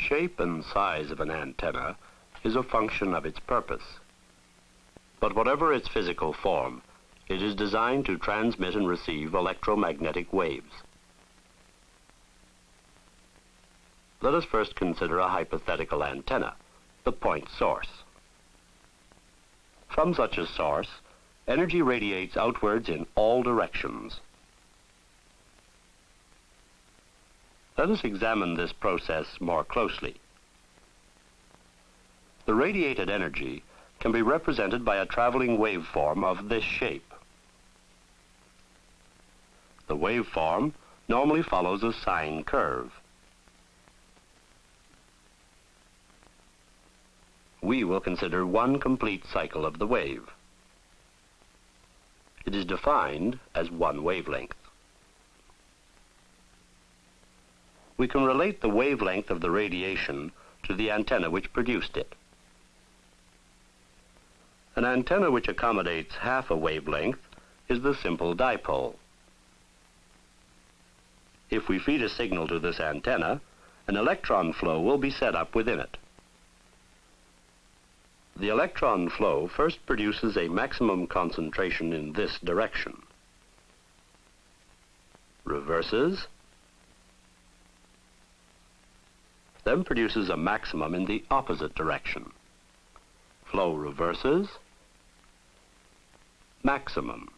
shape and size of an antenna is a function of its purpose. But whatever its physical form, it is designed to transmit and receive electromagnetic waves. Let us first consider a hypothetical antenna, the point source. From such a source, energy radiates outwards in all directions. Let us examine this process more closely. The radiated energy can be represented by a traveling waveform of this shape. The waveform normally follows a sine curve. We will consider one complete cycle of the wave. It is defined as one wavelength. We can relate the wavelength of the radiation to the antenna which produced it. An antenna which accommodates half a wavelength is the simple dipole. If we feed a signal to this antenna, an electron flow will be set up within it. The electron flow first produces a maximum concentration in this direction, reverses, then produces a maximum in the opposite direction. Flow reverses, maximum.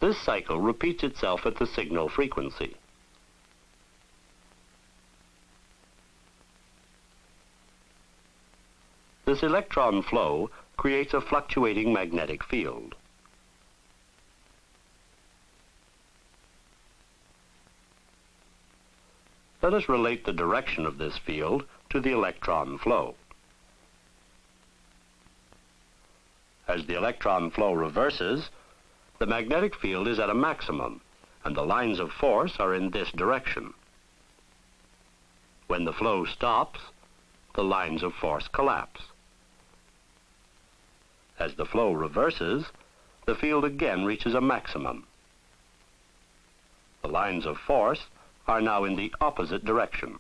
This cycle repeats itself at the signal frequency. This electron flow creates a fluctuating magnetic field. Let us relate the direction of this field to the electron flow. As the electron flow reverses, the magnetic field is at a maximum, and the lines of force are in this direction. When the flow stops, the lines of force collapse. As the flow reverses, the field again reaches a maximum. The lines of force are now in the opposite direction.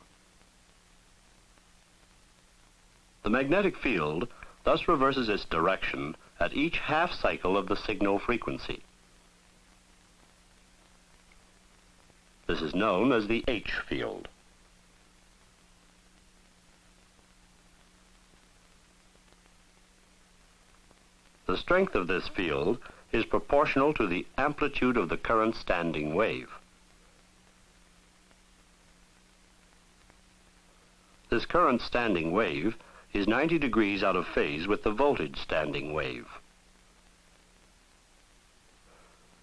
The magnetic field thus reverses its direction at each half cycle of the signal frequency. This is known as the H field. The strength of this field is proportional to the amplitude of the current standing wave. This current standing wave is 90 degrees out of phase with the voltage standing wave.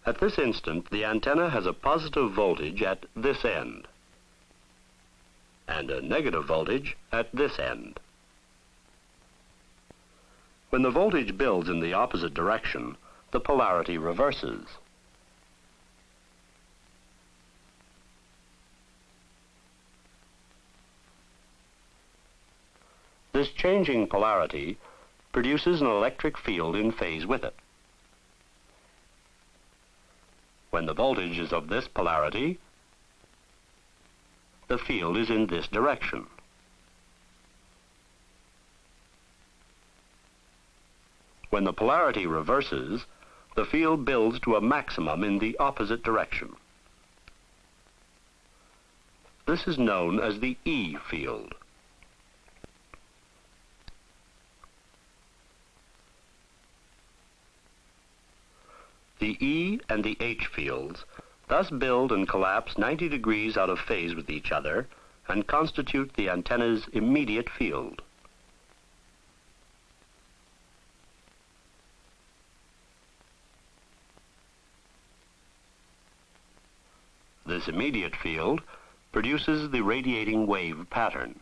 At this instant, the antenna has a positive voltage at this end and a negative voltage at this end. When the voltage builds in the opposite direction, the polarity reverses. This changing polarity produces an electric field in phase with it. When the voltage is of this polarity, the field is in this direction. When the polarity reverses, the field builds to a maximum in the opposite direction. This is known as the E field. The E and the H fields thus build and collapse 90 degrees out of phase with each other and constitute the antenna's immediate field. This immediate field produces the radiating wave pattern.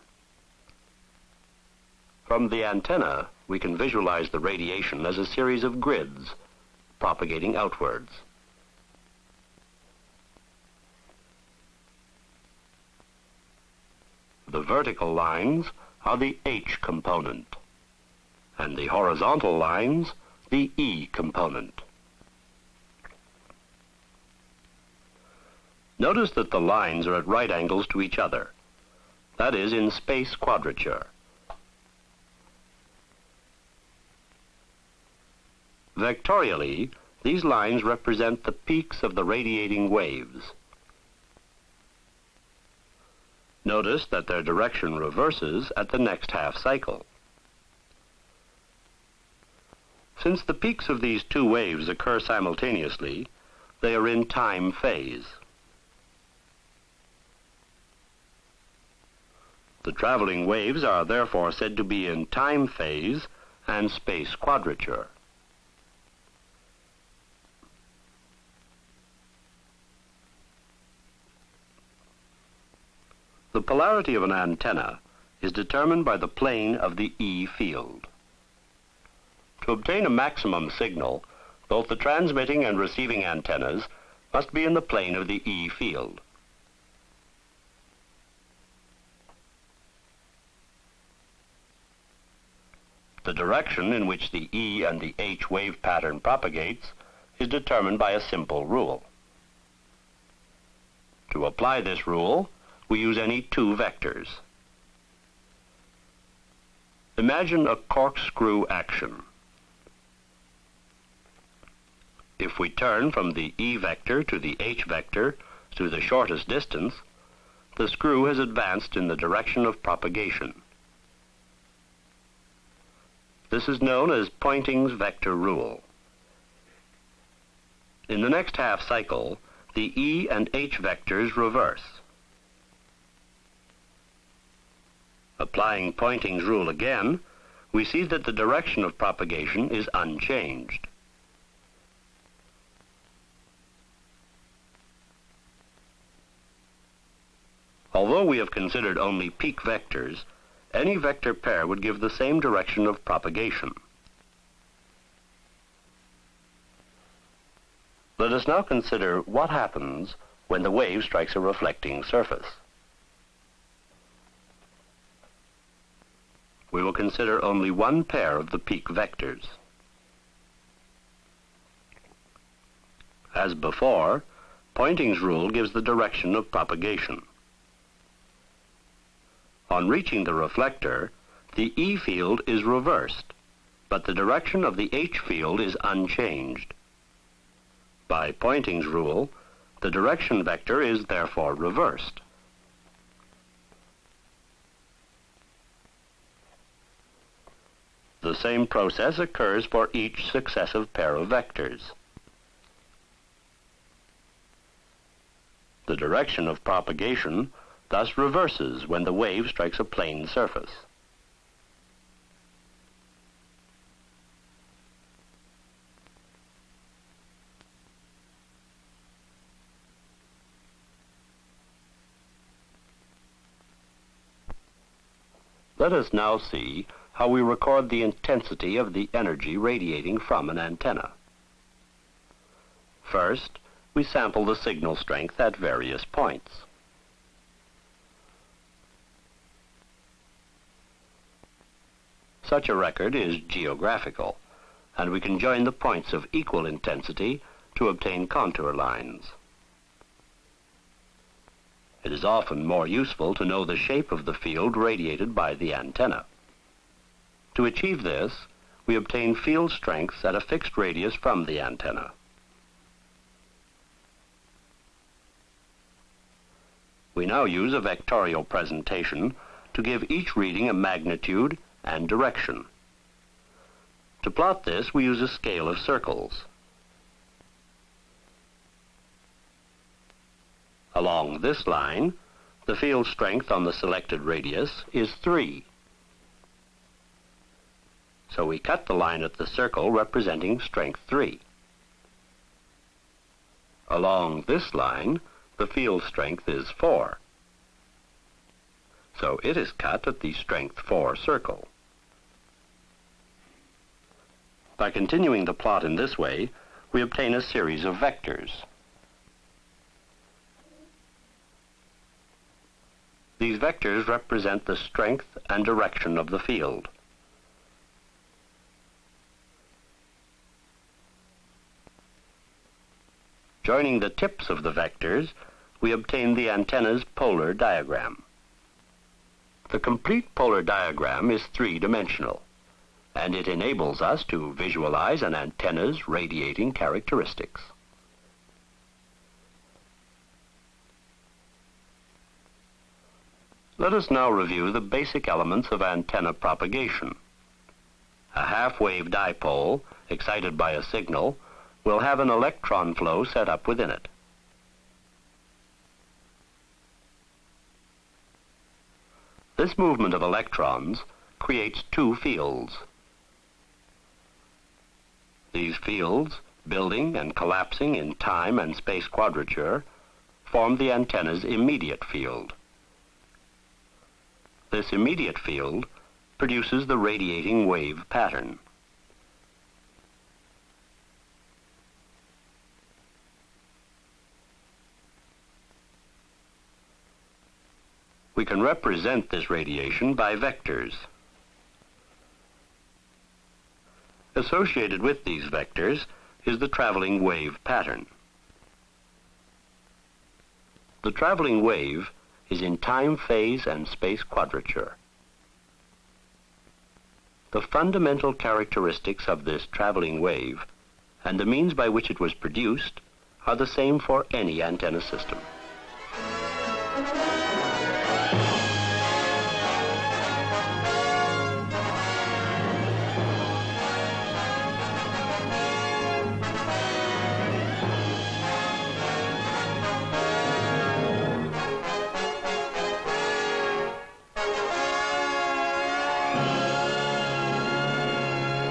From the antenna, we can visualize the radiation as a series of grids propagating outwards. The vertical lines are the H component, and the horizontal lines the E component. Notice that the lines are at right angles to each other, that is, in space quadrature. Vectorially, these lines represent the peaks of the radiating waves. Notice that their direction reverses at the next half cycle. Since the peaks of these two waves occur simultaneously, they are in time phase. The traveling waves are therefore said to be in time phase and space quadrature. The polarity of an antenna is determined by the plane of the E field. To obtain a maximum signal, both the transmitting and receiving antennas must be in the plane of the E field. The direction in which the E and the H wave pattern propagates is determined by a simple rule. To apply this rule, we use any two vectors. Imagine a corkscrew action. If we turn from the E vector to the H vector to the shortest distance, the screw has advanced in the direction of propagation. This is known as Poynting's vector rule. In the next half cycle, the E and H vectors reverse. Applying Poynting's rule again, we see that the direction of propagation is unchanged. Although we have considered only peak vectors, any vector pair would give the same direction of propagation. Let us now consider what happens when the wave strikes a reflecting surface. We will consider only one pair of the peak vectors. As before, Poynting's rule gives the direction of propagation. On reaching the reflector, the E field is reversed, but the direction of the H field is unchanged. By Poynting's rule, the direction vector is therefore reversed. The same process occurs for each successive pair of vectors. The direction of propagation thus reverses when the wave strikes a plane surface. Let us now see how we record the intensity of the energy radiating from an antenna. First, we sample the signal strength at various points. Such a record is geographical, and we can join the points of equal intensity to obtain contour lines. It is often more useful to know the shape of the field radiated by the antenna. To achieve this, we obtain field strengths at a fixed radius from the antenna. We now use a vectorial presentation to give each reading a magnitude and direction. To plot this, we use a scale of circles. Along this line, the field strength on the selected radius is 3. So we cut the line at the circle representing strength 3. Along this line, the field strength is 4. So it is cut at the strength 4 circle. By continuing the plot in this way, we obtain a series of vectors. These vectors represent the strength and direction of the field. Joining the tips of the vectors, we obtain the antenna's polar diagram. The complete polar diagram is three-dimensional, and it enables us to visualize an antenna's radiating characteristics. Let us now review the basic elements of antenna propagation. A half-wave dipole, excited by a signal, will have an electron flow set up within it. This movement of electrons creates two fields. These fields, building and collapsing in time and space quadrature, form the antenna's immediate field. This immediate field produces the radiating wave pattern. We can represent this radiation by vectors. Associated with these vectors is the traveling wave pattern. The traveling wave is in time phase and space quadrature. The fundamental characteristics of this traveling wave and the means by which it was produced are the same for any antenna system.